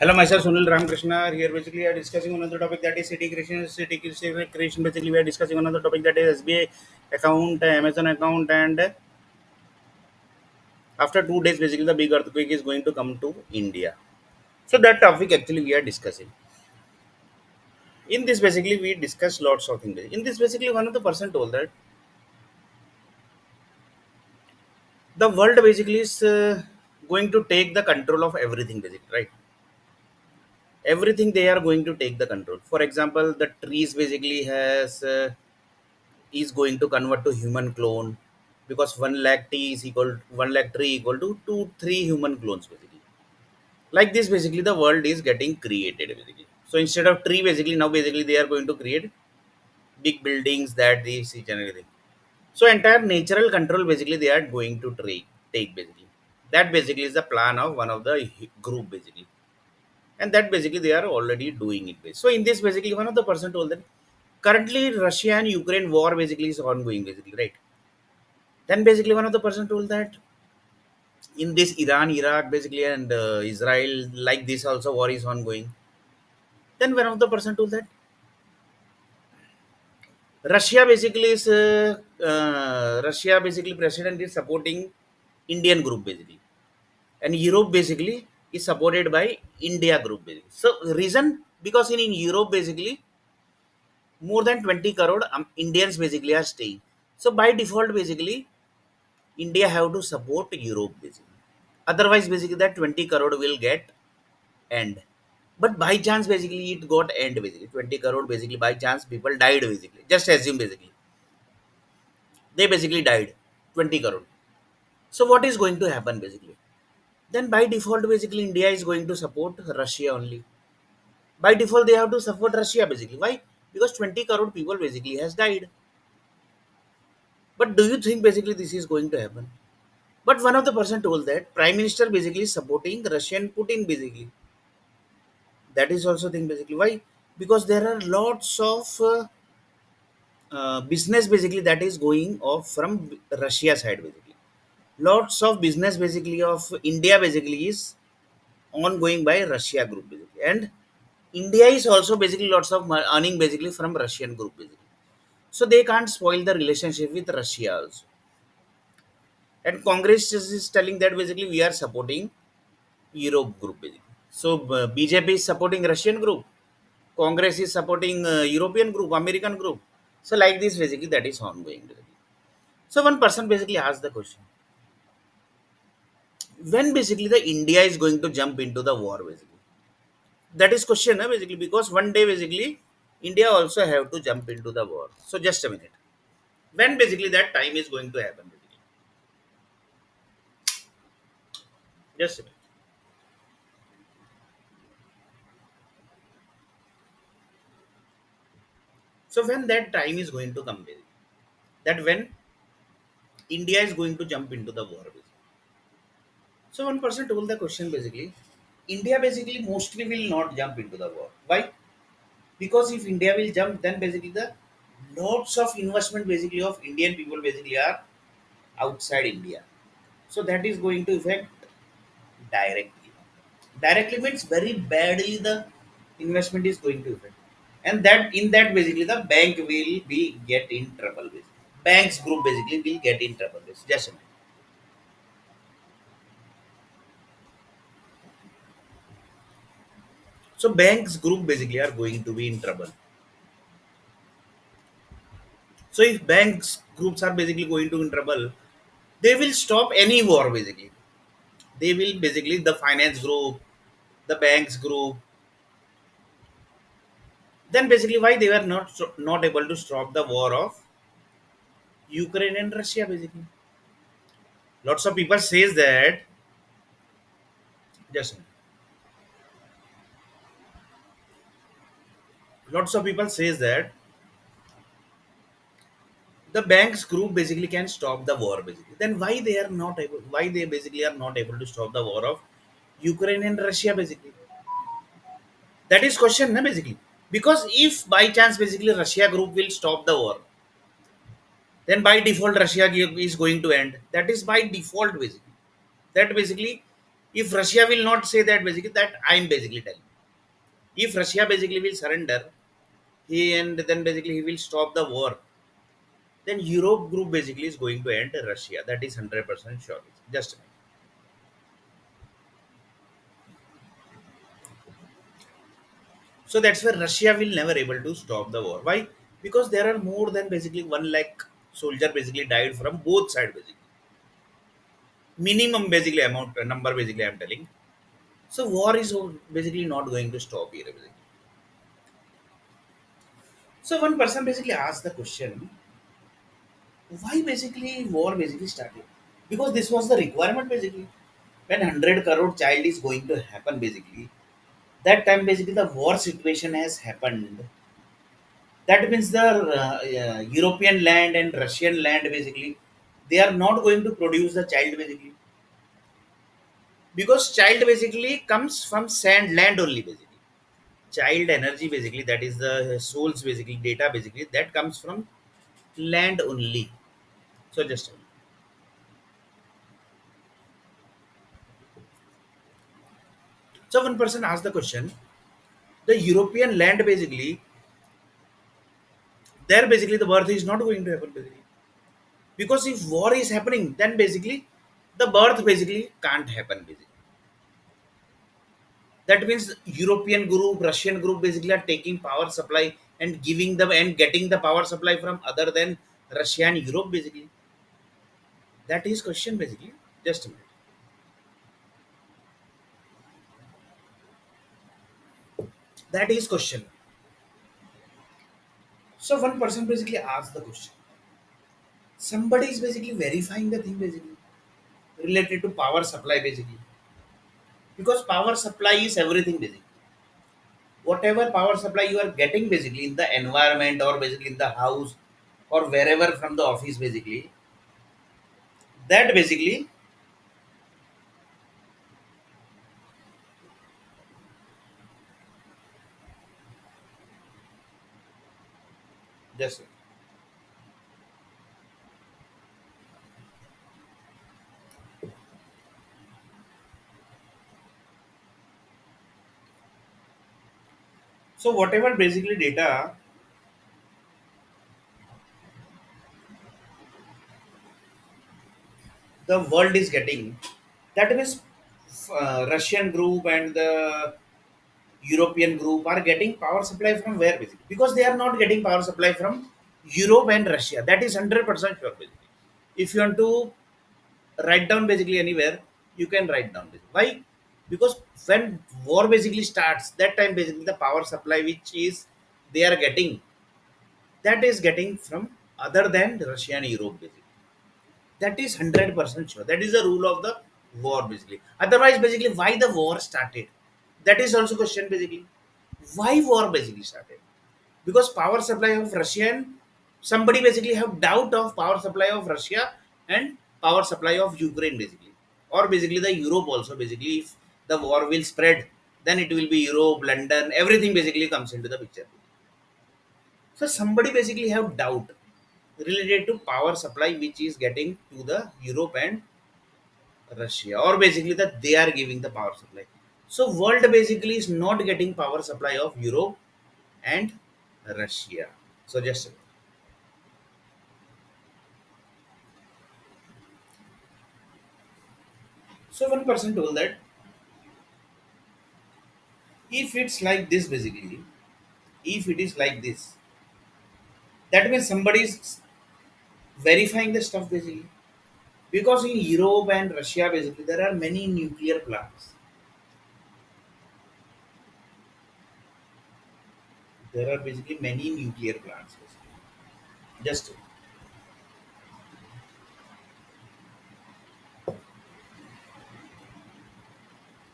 Hello, myself Sunil Ramakrishna. Here, basically, we are discussing another topic that is city creation. City creation. Basically, we are discussing another topic that is SBI account, Amazon account, and after 2 days, basically, the big earthquake is going to come to India. So that topic actually we are discussing. In this, basically, we discuss lots of things. In this, basically, one of the person told that the world basically is going to take the control of everything, basically, right? Everything they are going to take the control. For example, the trees basically has is going to convert to human clone because 1 lakh t is equal 1 lakh tree equal to 2 3 human clones basically. Like this, basically the world is getting created basically. So instead of tree, basically now basically they are going to create big buildings that they see and everything. So entire natural control basically they are going to take basically. That basically is the plan of one of the group basically, and that basically they are already doing it. So in this basically one of the person told that currently Russia and Ukraine war basically is ongoing basically, right? Then basically one of the person told that in this Iran, Iraq basically and Israel, like this also war is ongoing. Then one of the person told that Russia basically president is supporting Indian group basically, and Europe basically is supported by India group basically. So reason because in Europe basically more than 20 crore Indians basically are staying. So by default basically India have to support Europe basically. Otherwise basically that 20 crore will get end. But by chance basically it got end basically. 20 crore basically by chance people died basically. Just assume basically. They basically died. 20 crore. So what is going to happen basically? Then by default basically India is going to support Russia only. By default they have to support Russia basically. Why? Because 20 crore people basically has died. But do you think basically this is going to happen? But one of the person told that Prime Minister basically is supporting Russian Putin basically. That is also thing basically. Why? Because there are lots of business basically that is going off from Russia side basically. Lots of business basically of India basically is ongoing by Russia group basically, and India is also basically lots of earning basically from Russian group basically. So they can't spoil the relationship with Russia also. And Congress is telling that basically we are supporting Europe group basically. So BJP is supporting Russian group, Congress is supporting European group, American group. So like this basically that is ongoing basically. So one person basically asked the question, when basically the India is going to jump into the war basically. That is question basically because one day basically India also have to jump into the war. So just a minute. When basically that time is going to happen basically. Just a minute. So when that time is going to come basically, that when India is going to jump into the war basically. So one person told the question basically, India basically mostly will not jump into the war. Why? Because if India will jump, then basically the lots of investment basically of Indian people basically are outside India. So that is going to affect directly. Directly means very badly the investment is going to affect. And that in that basically the bank will be get in trouble basically. Banks group basically will get in trouble. Just a minute. So banks group basically are going to be in trouble. So if banks groups are basically going to in trouble, they will stop any war basically. They will basically the finance group, the banks group. Then basically why they were not able to stop the war of Ukraine and Russia basically. Lots of people says that just lots of people says that the banks group basically can stop the war basically. Then why they are not able? Why they basically are not able to stop the war of Ukraine and Russia basically? That is question, na, basically. Because if by chance basically Russia group will stop the war, then by default Russia is going to end. That is by default basically. That basically If Russia will not say that, basically that I'm basically telling. If Russia basically will surrender, he and then basically he will stop the war. Then Europe group basically is going to end Russia. That is 100% sure. Just a minute. So that's why Russia will never able to stop the war. Why? Because there are more than basically 1 lakh soldier basically died from both sides basically. Minimum basically amount number basically I'm telling. So war is basically not going to stop here basically. So one person basically asked the question, why basically war basically started? Because this was the requirement basically. When 100 crore child is going to happen basically, that time basically the war situation has happened. That means the European land and Russian land basically, they are not going to produce the child basically, because child basically comes from sand land only basically. Child energy basically, that is the souls basically, data basically, that comes from land only. So just so one person asked the question, the European land basically, there basically the birth is not going to happen basically, because if war is happening, then basically the birth basically can't happen basically. That means European group, Russian group basically are taking power supply and giving them and getting the power supply from other than Russia and Europe basically. That is question basically. Just a minute. That is question. So one person basically asked the question, somebody is basically verifying the thing basically related to power supply basically, because power supply is everything basically. Whatever power supply you are getting basically in the environment or basically in the house or wherever from the office basically, that basically just. So whatever basically data the world is getting, that means Russian group and the European group are getting power supply from where basically? Because they are not getting power supply from Europe and Russia. That is 100% sure basically. If you want to write down basically anywhere, you can write down basically. Why? Because when war basically starts, that time basically the power supply which is they are getting, that is getting from other than Russia and Europe basically. That is 100% sure. That is the rule of the war basically. Otherwise, basically, why the war started? That is also question basically. Why war basically started? Because power supply of Russian, somebody basically have doubt of power supply of Russia and power supply of Ukraine basically, or basically the Europe also basically. If the war will spread, then it will be Europe, London, everything basically comes into the picture. So somebody basically have doubt related to power supply which is getting to the Europe and Russia, or basically that they are giving the power supply. So world basically is not getting power supply of Europe and Russia. So just so one person told that if it's like this basically, if it is like this, that means somebody is verifying the stuff basically. Because in Europe and Russia basically there are many nuclear plants. There are basically many nuclear plants basically. Just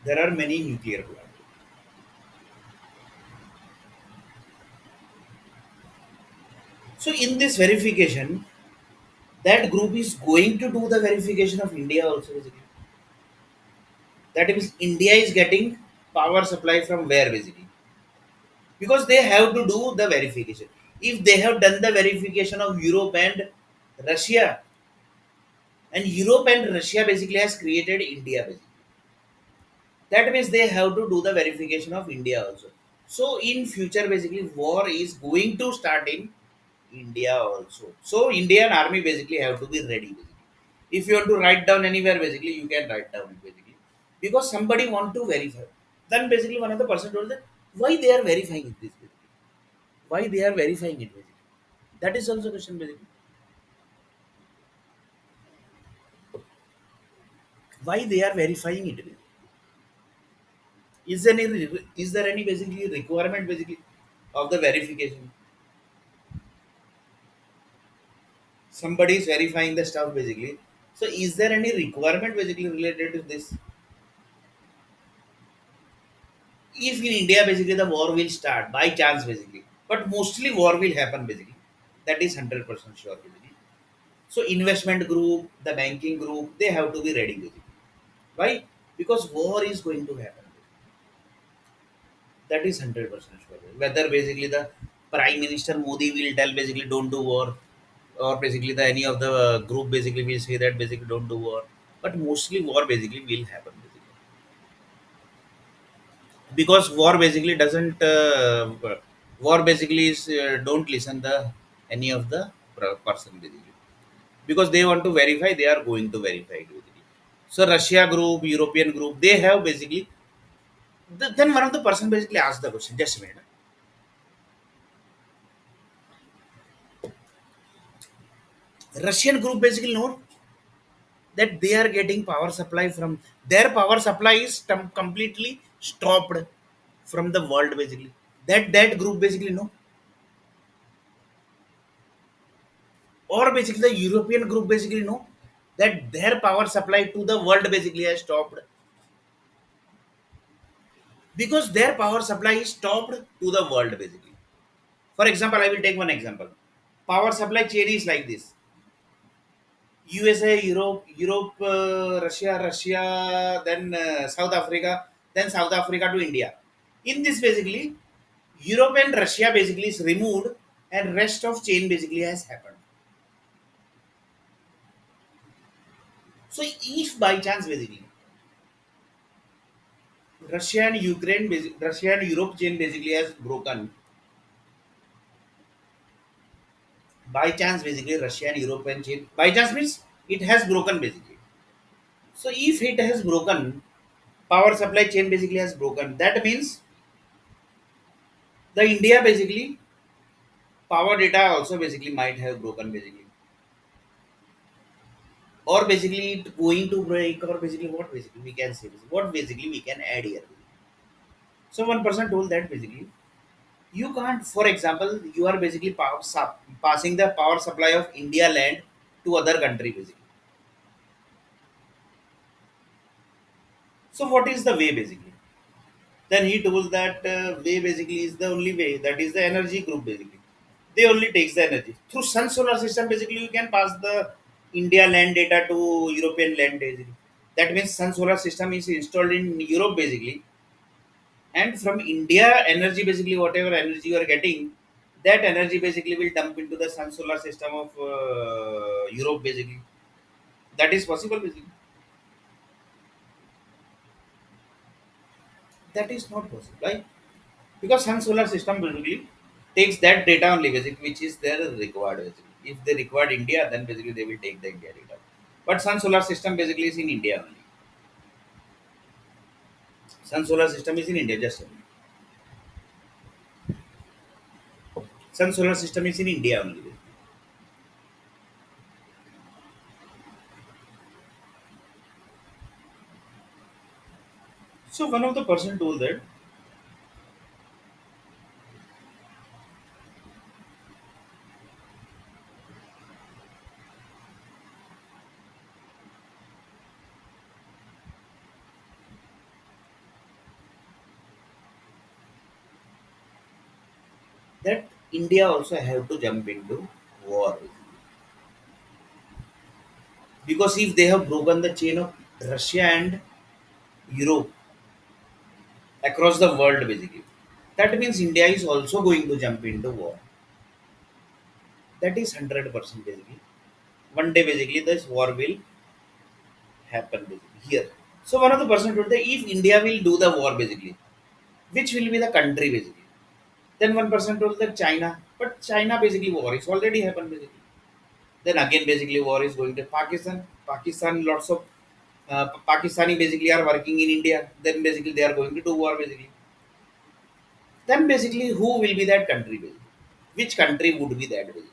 there are many nuclear plants. So in this verification, that group is going to do the verification of India also basically. That means India is getting power supply from where basically, because they have to do the verification. If they have done the verification of Europe and Russia, and Europe and Russia basically has created India basically. That means they have to do the verification of India also. So in future basically war is going to start in India also. So Indian army basically have to be ready basically. If you want to write down anywhere basically you can write down it basically, because somebody want to verify. Then basically one of the person told that why they are verifying this basically, why they are verifying it basically. That is also question basically, why they are verifying it basically. Is there any basically requirement basically of the verification? Somebody is verifying the stuff basically. So is there any requirement basically related to this? If in India basically the war will start by chance basically, but mostly war will happen basically. That is 100% sure basically. So investment group, the banking group, they have to be ready basically. Why? Because war is going to happen. That is 100% sure. Whether basically the Prime Minister Modi will tell basically don't do war, or basically the any of the group basically will say that basically don't do war. But mostly war basically will happen basically, because war basically doesn't war basically is don't listen the any of the person basically, because they want to verify, they are going to verify it basically. So Russia group, European group, they have basically then one of the person basically asked the question, just a minute. Russian group basically know that they are getting power supply from their power supply is completely stopped from the world basically. That group basically know, or basically the European group basically know that their power supply to the world basically has stopped, because their power supply is stopped to the world basically. For example, I will take one example. Power supply chain is like this: USA, Europe, Russia, then South Africa, then South Africa to India. In this basically, Europe and Russia basically is removed, and rest of chain basically has happened. So if by chance basically Russia and Europe chain basically has broken. By chance, basically Russia and European chain. By chance means it has broken basically. So if it has broken, power supply chain basically has broken. That means the India basically power data also basically might have broken basically, or basically it going to break, or basically what basically we can say, what basically we can add here. So one person told that basically you can't, for example, you are basically passing the power supply of India land to other country basically. So what is the way basically? Then he told that way basically is the only way. That is the energy group basically. They only takes the energy through sun solar system. Basically, you can pass the India land data to European land basically. That means sun solar system is installed in Europe basically, and from India energy basically whatever energy you are getting, that energy basically will dump into the sun solar system of Europe basically. That is possible basically. That is not possible. Right? Because sun solar system basically takes that data only basically which is there required basically. If they required India, then basically they will take the India data. But sun solar system basically is in India only. Sun solar system is in India, just a minute. Sun solar system is in India only. So one of the person told that India also have to jump into war, because if they have broken the chain of Russia and Europe across the world basically, that means India is also going to jump into war. That is 100% basically. One day basically this war will happen basically here. So one of the person told that if India will do the war basically, which will be the country basically? Then one person told that China, but China basically war is already happened basically. Then again basically war is going to Pakistan. Pakistan lots of Pakistani basically are working in India. Then basically they are going to do war basically. Then basically who will be that country basically? Which country would be that basically?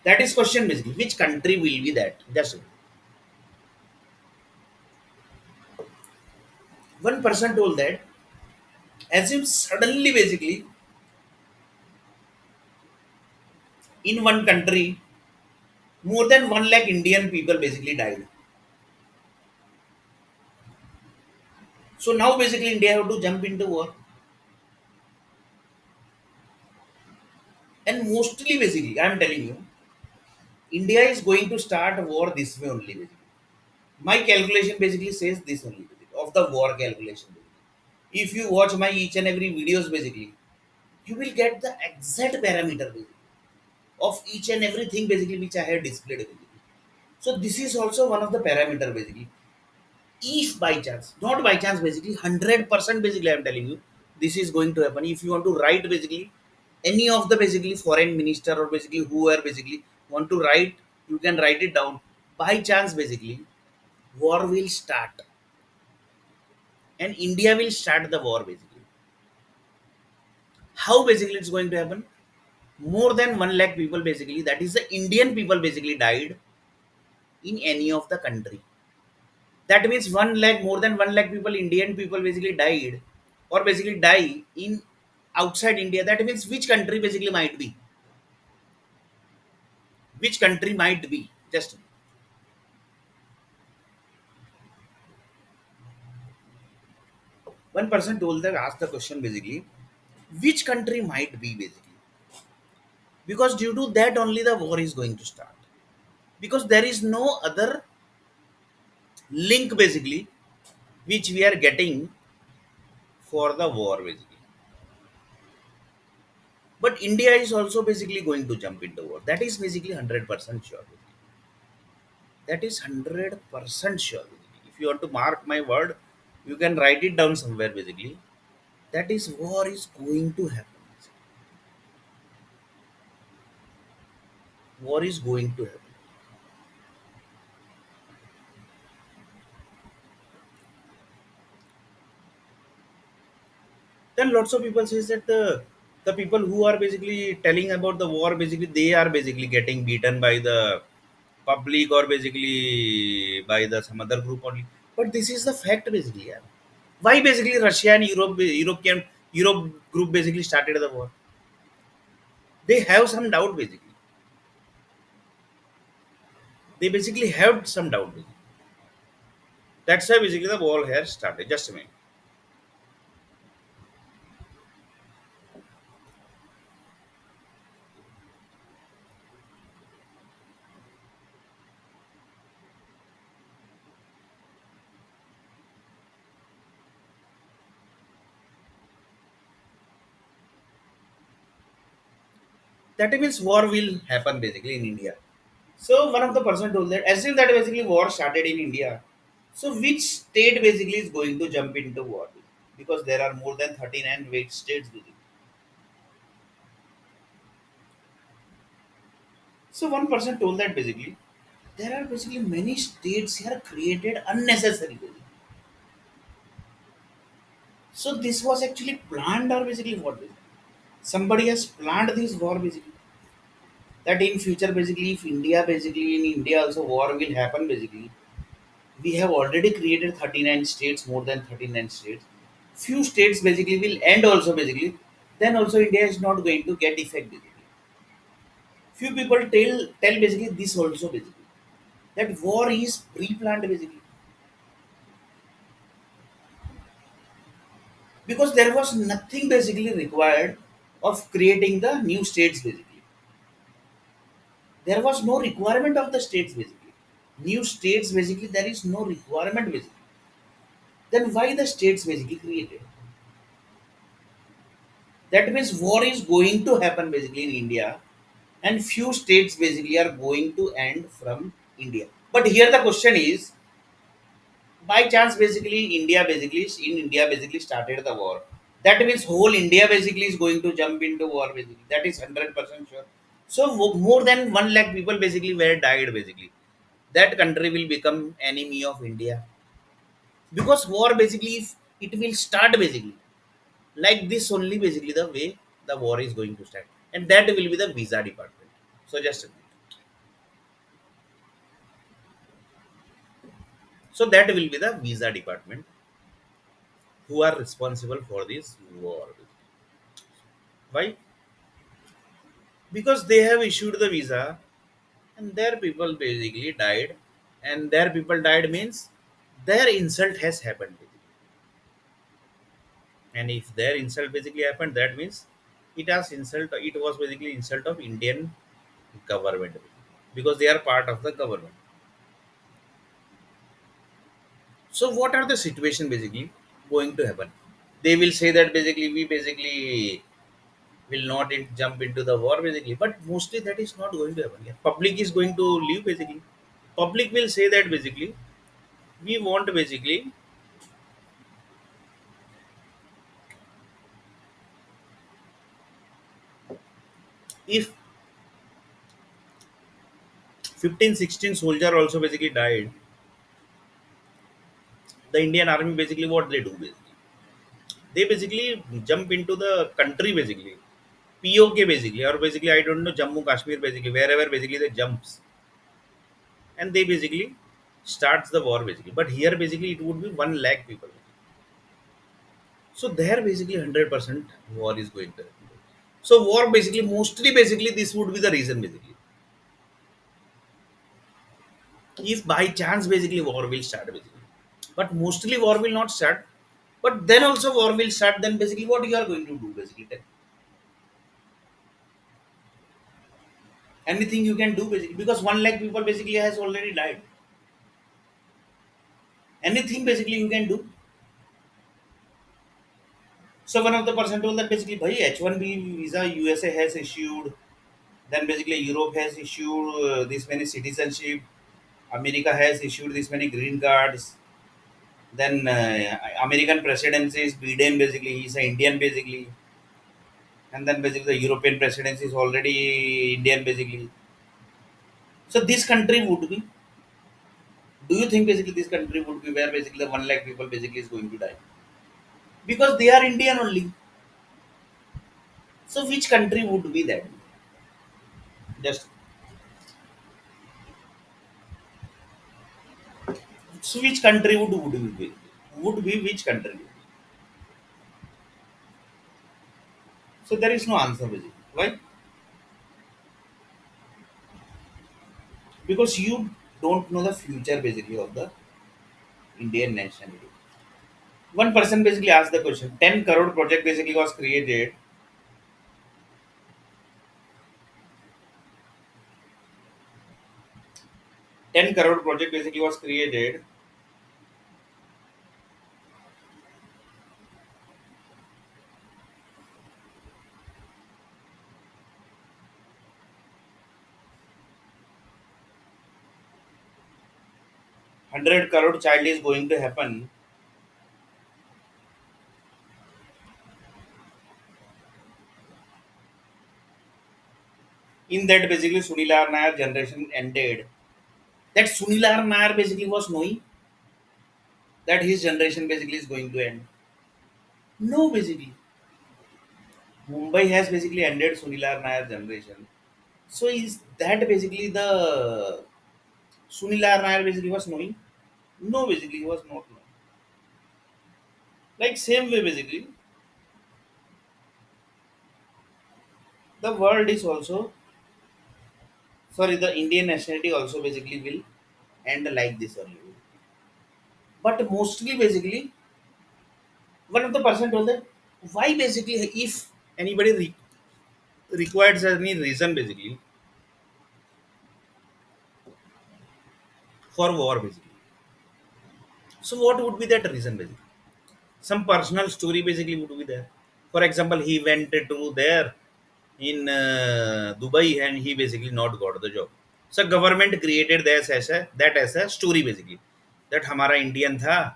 That is question basically. Which country will be that? Just one person told that as if suddenly basically in one country more than 1 lakh Indian people basically died. So now basically India have to jump into war. And mostly basically I am telling you, India is going to start war this way only basically. My calculation basically says this only basically, of the war calculation. Basically. If you watch my each and every videos basically, you will get the exact parameter basically, of each and everything basically which I have displayed basically. So this is also one of the parameter basically. If by chance, not by chance basically, 100% basically I am telling you, this is going to happen. If you want to write basically any of the basically foreign minister or basically whoever basically want to write, you can write it down. By chance basically, war will start and India will start the war basically. How basically it's going to happen? More than 1 lakh people basically, that is the Indian people basically died in any of the country. That means 1 lakh, more than 1 lakh people, Indian people basically died or basically die in outside India. That means which country basically might be? Which country might be? Just one person told that asked the question basically, which country might be basically? Because due to that only the war is going to start. Because there is no other link basically which we are getting for the war basically. But India is also basically going to jump into war. That is basically 100% sure. That is 100% sure. If you want to mark my word, you can write it down somewhere basically. That is war is going to happen. War is going to happen. Then lots of people says that the people who are basically telling about the war basically they are basically getting beaten by the public or basically by the some other group only. But this is the fact basically. Yeah. Why basically Russia and Europe group basically started the war? They have some doubt basically. They basically have some doubt. Basically. That's why basically the war has started. Just a minute. That means war will happen basically in India. So one of the person told that assume that basically war started in India. So which state basically is going to jump into war? Because there are more than 39 weight states basically. So one person told that basically there are basically many states here created unnecessary basically. So this was actually planned or basically what? Basically? Somebody has planned this war basically. That in future basically if India basically in India also war will happen basically. We have already created 39 states, more than 39 states. Few states basically will end also basically. Then also India is not going to get effect basically. Few people tell basically this also basically. That war is pre-planned basically. Because there was nothing basically required of creating the new states basically. There was no requirement of the states basically. New states basically there is no requirement basically. Then why the states basically created? That means war is going to happen basically in India, and few states basically are going to end from India. But here the question is, by chance basically India basically in India basically started the war, that means whole India basically is going to jump into war basically, that is 100% sure. So more than 1 lakh people basically were died basically, that country will become enemy of India, because war basically if it will start basically like this only basically the way the war is going to start, and that will be the visa department. So just a minute. So that will be the visa department who are responsible for this war. Why? Because they have issued the visa and their people basically died, and their people died means their insult has happened basically. And if their insult basically happened, that means it was basically insult of Indian government, because they are part of the government. So what are the situation basically going to happen? They will say that basically we basically will not jump into the war basically, but mostly that is not going to happen. Yeah. Public is going to leave basically. Public will say that basically we want basically, if 15, 16 soldier also basically died, the Indian army basically what they do basically, they basically jump into the country basically, POK basically, or basically I don't know, Jammu Kashmir basically, wherever basically they jumps, and they basically starts the war basically. But here basically it would be 1 lakh people. So there basically 100% war is going to happen. So war basically mostly basically this would be the reason basically. If by chance basically war will start basically, but mostly war will not start. But then also war will start. Then basically what you are going to do basically? Anything you can do basically, because 1 lakh people basically has already died. Anything basically you can do. So one of the person told that basically, bhai H1B visa USA has issued. Then basically Europe has issued this many citizenship. America has issued this many green cards. Then American presidency is Biden basically. He's an Indian basically. And then basically the European presidency is already Indian basically. So this country would be. Do you think basically this country would be where basically the 1 lakh people basically is going to die? Because they are Indian only. So which country would be that? Just so which country would be? Would be which country? So there is no answer basically. Why? Because you don't know the future basically of the Indian nationality. One person basically asked the question. 10 crore project basically was created. 10 crore project basically was created. 100 crore child is going to happen. In that basically Sunil R. Nair generation ended. That Sunil R. Nair basically was knowing that his generation basically is going to end. No, basically. Mumbai has basically ended Sunil R. Nair generation. So is that basically the Sunil R. Nair basically was knowing? No, basically he was not knowing. Like same way basically, the world is also, sorry, the Indian nationality also basically will end like this only. But mostly basically, one of the person told that why basically if anybody requires any reason basically for war basically. So what would be that reason basically? Some personal story basically would be there. For example, he went to there in Dubai and he basically not got the job. So government created this as that as a story basically. that हमारा Indian था,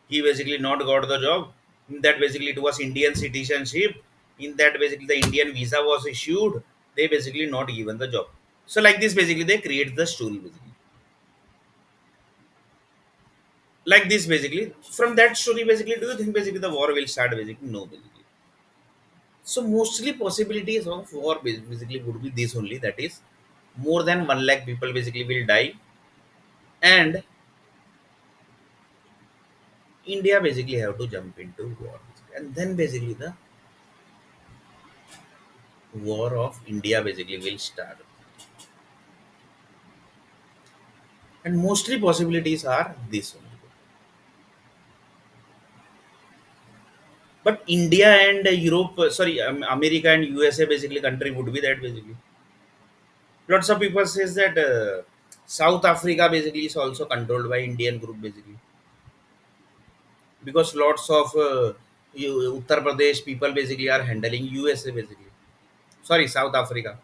he basically not got the job. In that basically it was Indian citizenship. In that basically the Indian visa was issued. They basically not given the job. So like this basically they create the story basically. Like this basically. From that story basically, do you think basically the war will start basically? No basically. So mostly possibilities of war basically would be this only. That is, more than 1 lakh people basically will die, and India basically have to jump into war, and then basically the war of India basically will start. And mostly possibilities are this only. But India and Europe, sorry, America and USA basically country would be that basically. Lots of people says that South Africa basically is also controlled by Indian group basically, because lots of Uttar Pradesh people basically are handling USA basically. Sorry, South Africa.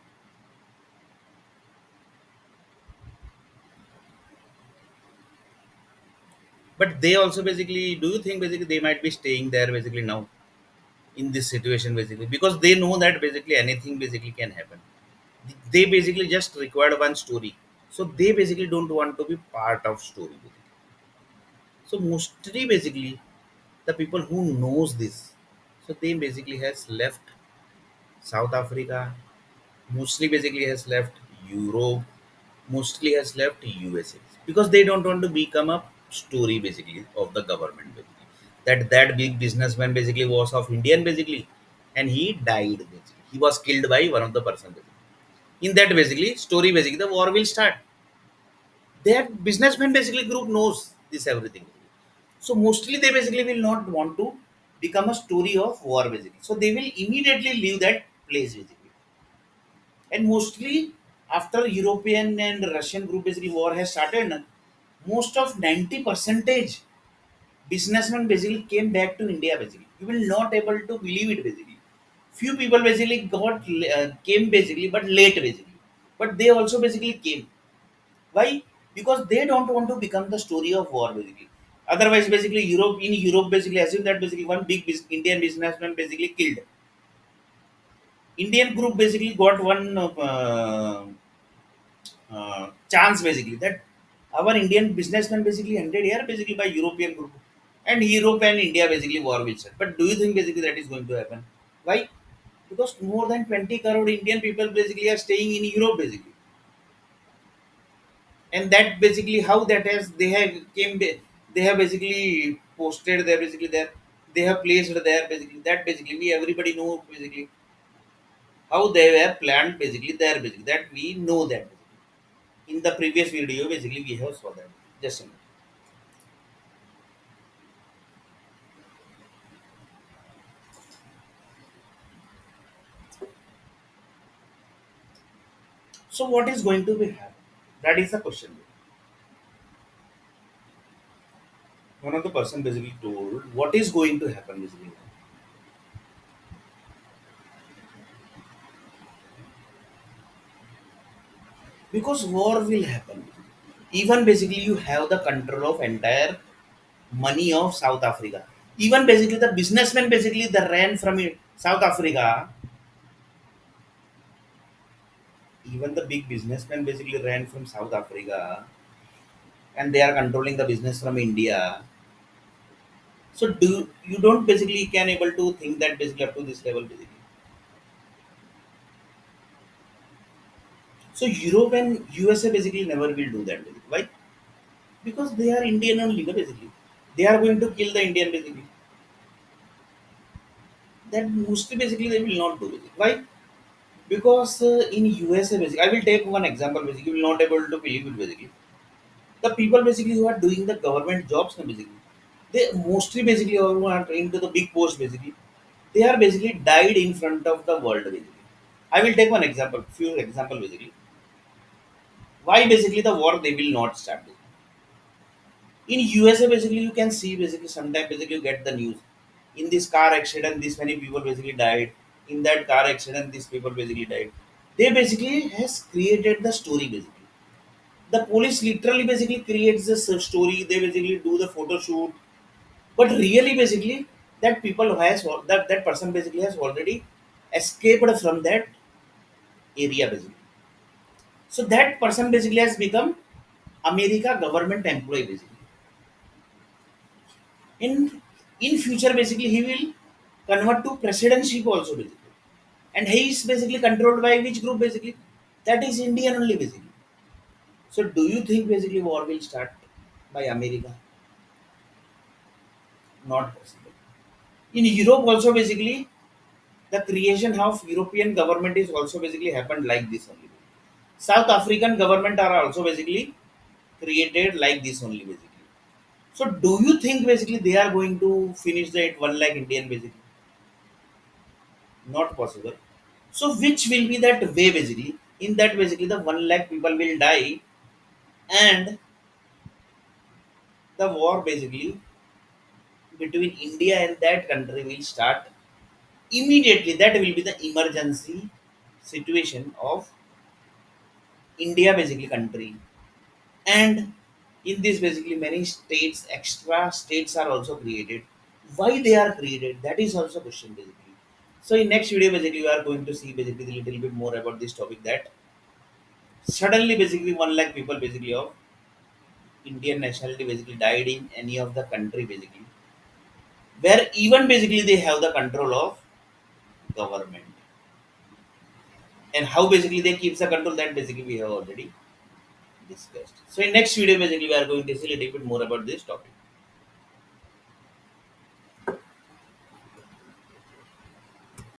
But they also basically, do you think basically they might be staying there basically now in this situation basically, because they know that basically anything basically can happen. They basically just required one story, so they basically don't want to be part of story basically. So mostly basically the people who knows this, so they basically has left South Africa, mostly basically has left Europe, mostly has left USA, because they don't want to become a story basically of the government basically. That big businessman basically was of Indian basically, and he died basically. He was killed by one of the person basically. In that basically story basically the war will start. That businessman basically group knows this everything. So mostly they basically will not want to become a story of war basically. So they will immediately leave that place basically. And mostly after European and Russian group basically war has started, most of 90 percentage businessmen basically came back to India basically. You will not able to believe it basically. Few people basically came basically, but late basically. But they also basically came. Why? Because they don't want to become the story of war basically. Otherwise, basically Europe basically assume that basically one big Indian businessman basically killed. Indian group basically got one chance basically that our Indian businessman basically ended here basically by European group, and Europe and India basically war will start. But do you think basically that is going to happen? Why? Because more than 20 crore Indian people basically are staying in Europe basically, and that basically how that has they have they have basically posted there basically there, they have placed there basically that basically we everybody know basically how they were planned basically there basically that we know that in the previous video basically we have saw that. Just a minute. So what is going to be happen? That is the question. One of the person basically told what is going to happen basically, because war will happen. Even basically you have the control of entire money of South Africa. Even basically the businessmen basically they ran from South Africa. Even the big businessmen basically ran from South Africa, and they are controlling the business from India. So do you don't basically can able to think that basically up to this level basically. So Europe and USA basically never will do that basically. Why? Because they are Indian only basically. They are going to kill the Indian basically. That mostly basically they will not do it. Why? Because in USA basically, I will take one example basically. You will not able to believe it basically. The people basically who are doing the government jobs now basically, they mostly basically who are into the big post basically, they are basically died in front of the world basically. I will take one example, few example basically. Why basically the war they will not start? In USA basically you can see basically sometimes basically you get the news. In this car accident, this many people basically died. In that car accident, these people basically died. They basically has created the story basically. The police literally basically creates this story. They basically do the photo shoot, but really basically that people who has that person basically has already escaped from that area basically. So that person basically has become America government employee basically. In future basically he will convert to presidency also basically, and he is basically controlled by which group basically? That is Indian only basically. So do you think basically war will start by America? Not possible. In Europe also basically the creation of European government is also basically happened like this only. South African government are also basically created like this only basically. So do you think basically they are going to finish the 1 lakh Indian basically? Not possible. So which will be that way basically? In that basically the 1 lakh people will die, and the war basically between India and that country will start immediately. That will be the emergency situation of India basically country. And in this basically many states, extra states are also created. Why they are created? That is also question basically. So in next video basically we are going to see basically a little bit more about this topic, that suddenly basically 1 lakh people basically of Indian nationality basically died in any of the country basically, where even basically they have the control of government, and how basically they keep the control, that basically we have already discussed. So in next video basically we are going to see a little bit more about this topic.